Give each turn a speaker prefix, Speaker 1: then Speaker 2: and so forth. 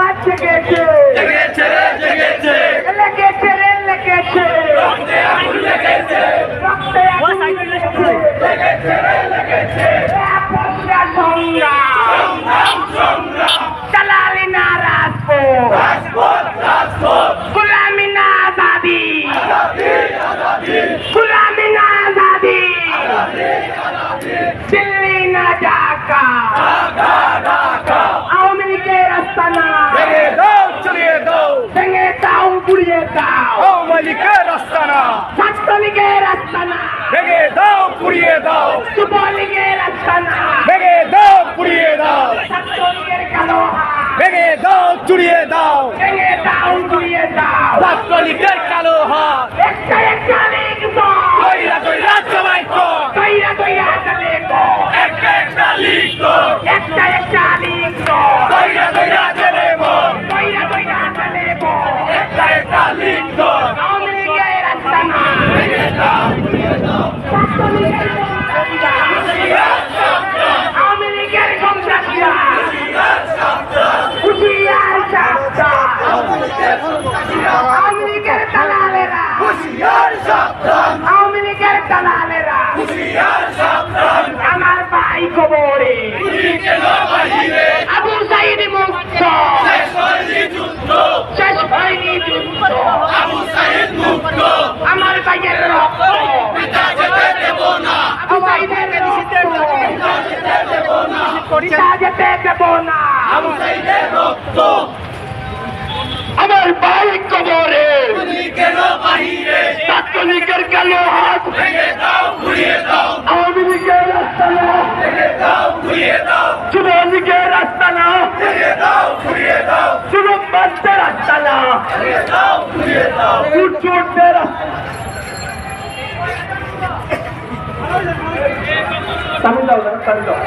Speaker 1: আজ জেগেছে
Speaker 2: জেগেছে জেগেছে
Speaker 1: লেগেছে রে লেগেছে
Speaker 2: রক্তে আগুন লেগেছে
Speaker 1: রক্তে আগুন লেগেছে
Speaker 2: লেগেছে লেগেছে
Speaker 1: সংগ্রাম
Speaker 2: সংগ্রাম সংগ্রাম
Speaker 1: চালালি না রাজপথ
Speaker 2: রাজপথ রাজপথ
Speaker 1: গুলামি না আজাদি
Speaker 2: আজাদি আজাদি
Speaker 1: গুলামি না আজাদি দিল্লি না ঢাকা
Speaker 2: ঢাকা ঢাকা
Speaker 1: আওয়ামী লীগের আস্তানা
Speaker 2: ভেঙে দাও চড়িয়ে দাও
Speaker 1: ভেঙে দাও পুড়িয়ে দাও
Speaker 2: আওয়ামী লীগের আস্তানা
Speaker 1: ছাত্রলীগের আস্তানা
Speaker 2: ভেঙে দাও পুড়িয়ে দাও
Speaker 1: যুবলীগের আস্তানা
Speaker 2: ভেঙে দাও পুড়িয়ে দাও
Speaker 1: ছাত্রলীগের কালো হাত
Speaker 2: ভেঙে দাও চুড়িয়ে দাও
Speaker 1: ভেঙে দাও পুড়িয়ে দাও
Speaker 2: ছাত্রলীগের কালো হাত
Speaker 1: একটা একটা লীগ দল
Speaker 2: কইরা কইরা সবাই তো
Speaker 1: কইরা কইরা চলে গো
Speaker 2: একটা একটা লীগ তো
Speaker 1: একটা একটা লীগ দল
Speaker 2: কইরা কইরা চলে মন
Speaker 1: কইরা কইরা চলে গো
Speaker 2: একটা একটা লীগ তো
Speaker 1: আওয়ামী লীগের আস্তানা
Speaker 2: ভেঙে দাও পুড়িয়ে দাও
Speaker 1: ছাত্রলীগের সন্ত্রাসীরা আওয়ামী লীগের সন্ত্রাসীরা হুঁশিয়ার সাবধান আওয়ামী লীগের দালালেরা
Speaker 2: হুঁশিয়ার সাবধান
Speaker 1: আওয়ামী লীগের দালালেরা
Speaker 2: হুঁশিয়ার সাবধান
Speaker 1: আমার ভাই কবরে
Speaker 2: কেন বাহিরে
Speaker 1: আবু সাইদ মুক্ত
Speaker 2: শেষ হয়নি যুদ্ধ
Speaker 1: শেষ হয়নি যুদ্ধ
Speaker 2: আবু সাইদ মুক্ত
Speaker 1: আমার ভাইয়ের রক্ত
Speaker 2: পিতা যেতে দেব না
Speaker 1: আবু সাইদের রক্ত
Speaker 2: যেতে দেব না
Speaker 1: পিতা যেতে দেব না
Speaker 2: আবু সাইদের রক্ত
Speaker 1: আমার ভাই কবরে
Speaker 2: তুমি কেন বাহিরে
Speaker 1: ছাত্রলীগের কালো হাত
Speaker 2: ভেঙে দাও ঘুরিয়ে দাও
Speaker 1: আওয়ামী লীগের আস্তানা
Speaker 2: ভেঙে দাও ঘুরিয়ে দাও
Speaker 1: যুবলীগের আস্তানা
Speaker 2: ভেঙে দাও ঘুরিয়ে দাও
Speaker 1: যুবকদের আস্তানা
Speaker 2: ভেঙে দাও ঘুরিয়ে দাও
Speaker 1: উচ্চদের তামিল দাও তামিল দাও